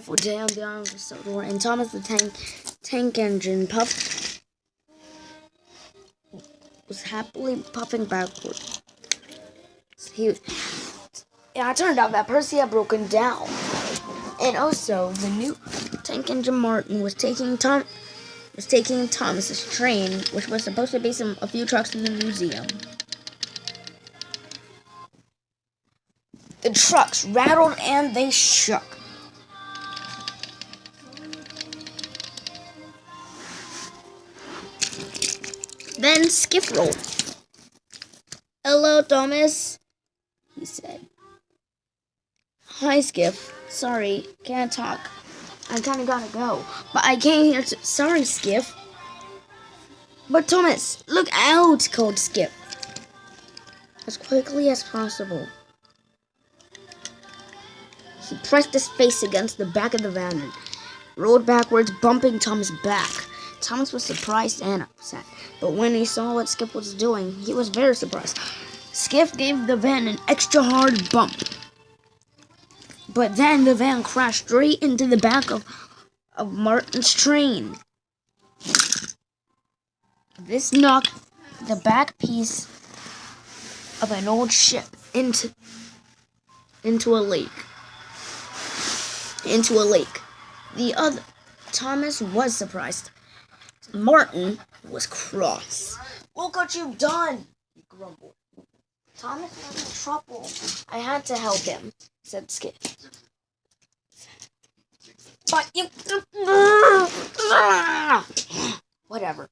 wonderful day on the island of Sodor, and Thomas the tank engine puff was happily puffing backward. It turned out that Percy had broken down, and also the new tank engine Martin was taking Thomas's train, which was supposed to be a few trucks in the museum. The trucks rattled and they shook. Then Skiff rolled. "Hello, Thomas," he said. "Hi, Skiff. Sorry, can't talk. I kinda gotta go. But I came here to... Sorry, Skiff." "But Thomas, look out," called Skiff. As quickly as possible. He pressed his face against the back of the van and rolled backwards, bumping Thomas' back. Thomas was surprised and upset, but when he saw what Skiff was doing, he was very surprised. Skiff gave the van an extra hard bump. But then the van crashed straight into the back of Martin's train. This knocked the back piece of an old ship into a lake. Thomas was surprised. Martin was cross. "Look what you've done," he grumbled. "Thomas was in trouble. I had to help him," said Skiff. "But you..." Whatever.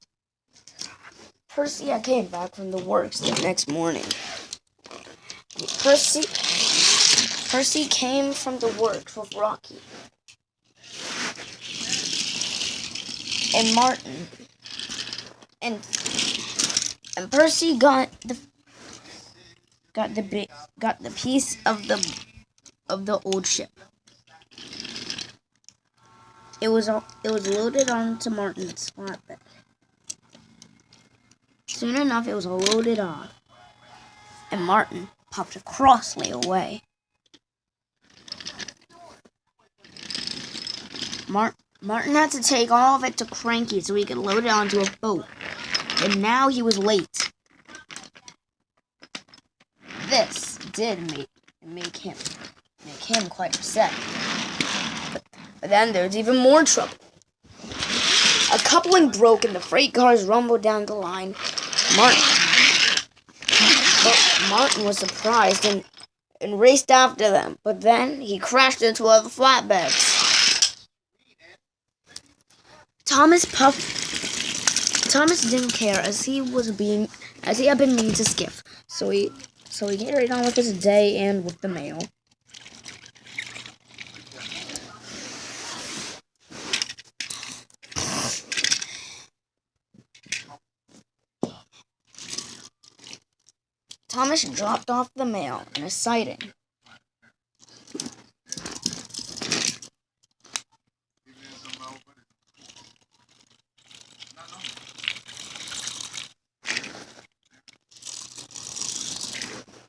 Percy came back from the works the next morning. Percy came from the works with Rocky and Martin, and Percy got the piece of the old ship. It was loaded onto Martin's flatbed. Soon enough, it was loaded on, and Martin popped crossly away. Martin had to take all of it to Cranky so he could load it onto a boat, and now he was late. This did make him quite upset. But then there's even more trouble. A coupling broke and the freight cars rumbled down the line. Martin was surprised and raced after them, but then he crashed into other flatbeds. Thomas didn't care as he had been mean to Skiff, so he carried on with his day and with the mail. Thomas dropped off the mail in a siding.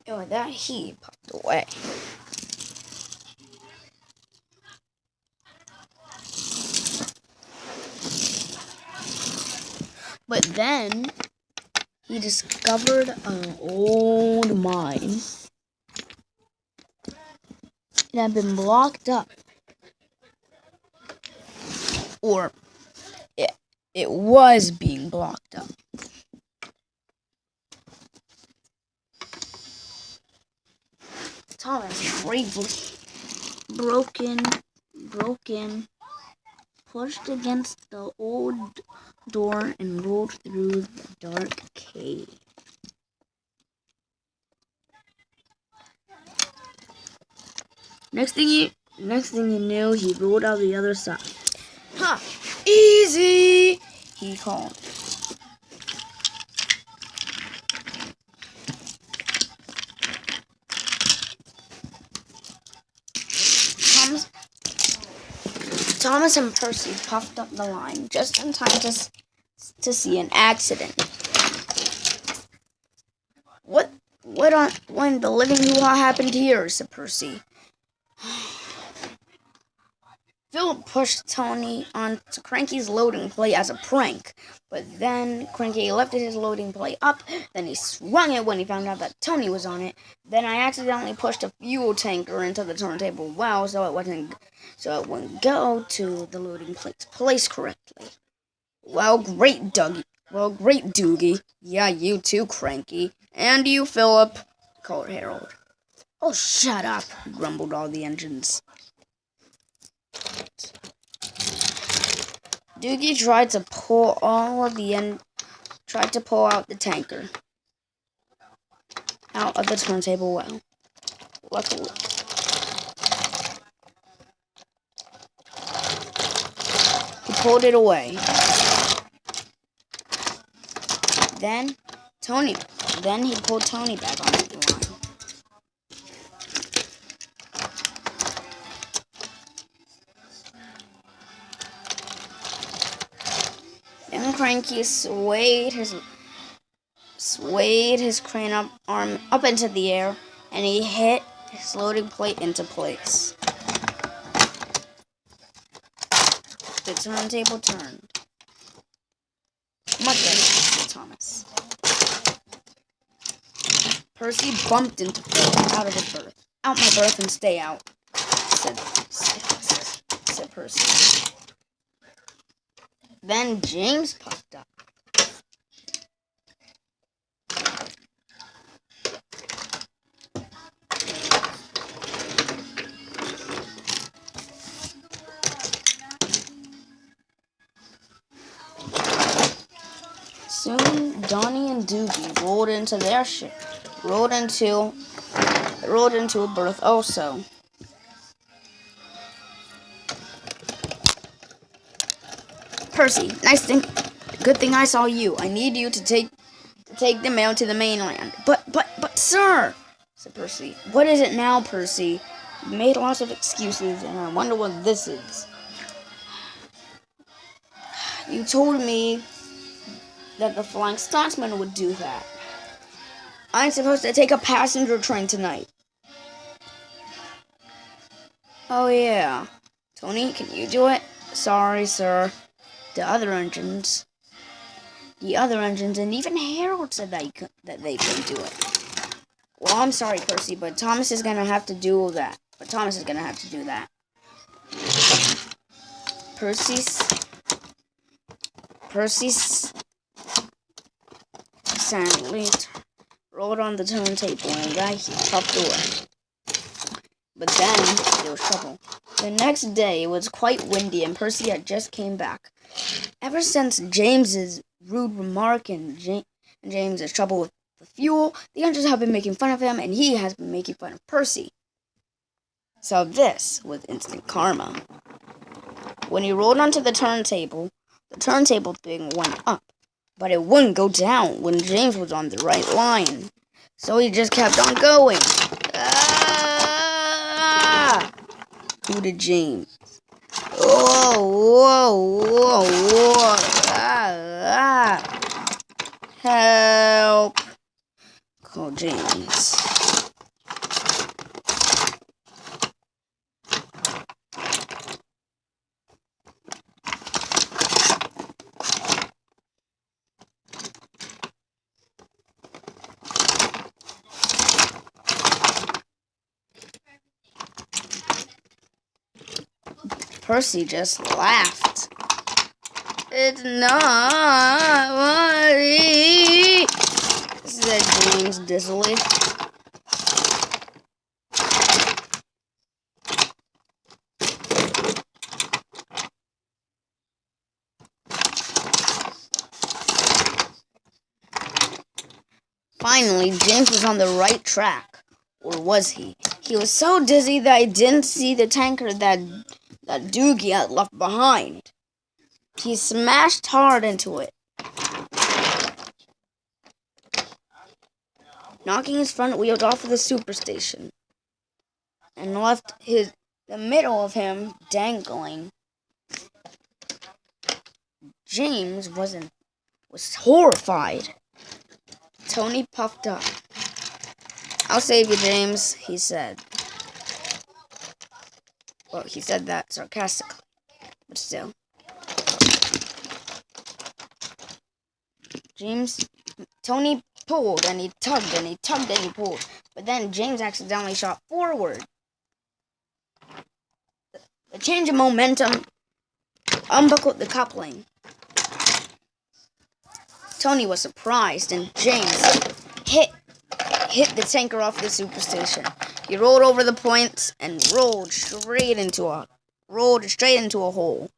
And with that, he puffed away. But then he discovered an old mine. It had been blocked up. Or it was being blocked up. Thomas bravely broke in, pushed against the old door and rolled through the dark cave. Next thing you knew, he rolled out the other side. "Ha! Easy!" he called. Thomas and Percy puffed up the line just in time to see an accident. What when the living hoo-ha happened here?" said Percy. Philip pushed Tony onto Cranky's loading plate as a prank, but then Cranky lifted his loading plate up, then he swung it when he found out that Tony was on it. Then I accidentally pushed a fuel tanker into the turntable well so it wouldn't go to the loading plate's place correctly. Well, great, Dougie. Well, great, Doogie. Yeah, you too, Cranky. And you, Philip, called Harold. Oh, shut up, grumbled all the engines. Doogie tried to pull out the tanker out of the turntable well. Luckily, he pulled it away. Then he pulled Tony back on the line. Then Cranky swayed his crane arm up into the air, and he hit his loading plate into place. The turntable turned. Much better, said Thomas. Percy bumped into Phil out of his berth. Out my berth and stay out, said Percy. Then James popped up. Soon, Donnie and Doogie rolled into their ship, rolled into a berth also. Percy, good thing I saw you. I need you to take the mail to the mainland. But, sir, said Percy. What is it now, Percy? You made lots of excuses, and I wonder what this is. You told me that the Flying Scotsman would do that. I'm supposed to take a passenger train tonight. Oh, yeah. Tony, can you do it? Sorry, sir. The other engines, and even Harold said that they couldn't do it. Well, I'm sorry, Percy, but Thomas is gonna have to do that. Percy sadly rolled on the turntable, and he puffed away. But then there was trouble. The next day it was quite windy, and Percy had just came back. Ever since James's rude remark and James's trouble with the fuel, the engines have been making fun of him, and he has been making fun of Percy. So this was instant karma. When he rolled onto the turntable thing went up, but it wouldn't go down when James was on the right line. So he just kept on going. Ah! Hooted James. Whoa. Help, called James. Percy just laughed. It's not funny, said James dizzily. Finally, James was on the right track. Or was he? He was so dizzy that he didn't see the tanker that Doogie had left behind. He smashed hard into it, knocking his front wheels off of the superstation, and left the middle of him dangling. James was horrified. Tony puffed up. I'll save you, James, he said. Well, he said that sarcastically, but still. Tony pulled, and he tugged, and he tugged, and he pulled. But then James accidentally shot forward. The change of momentum unbuckled the coupling. Tony was surprised, and James hit the tanker off the superstation. He rolled over the points and rolled straight into a hole.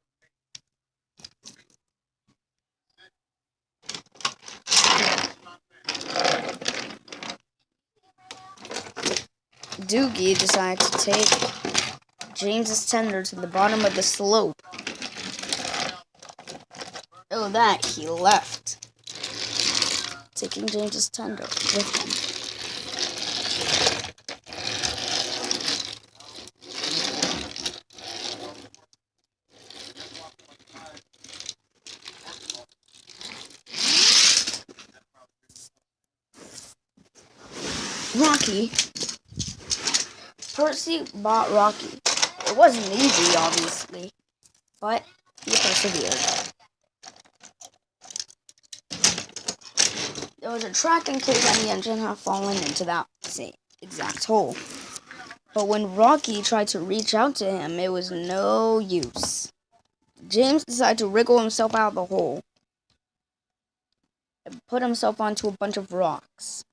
Doogie decided to take James's tender to the bottom of the slope. Oh, that he left, taking James's tender with him. Rocky. Percy bought Rocky. It wasn't easy, obviously, but he persevered. There was a track in case any engine had fallen into that same exact hole. But when Rocky tried to reach out to him, it was no use. James decided to wriggle himself out of the hole and put himself onto a bunch of rocks.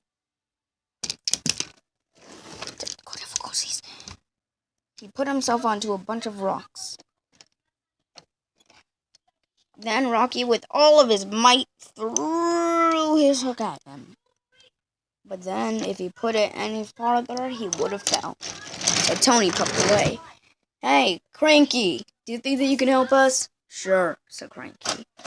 He put himself onto a bunch of rocks. Then Rocky, with all of his might, threw his hook at him. But then, if he put it any farther, he would have fell. But Tony puffed away. "Hey, Cranky, do you think that you can help us?" "Sure," said Cranky.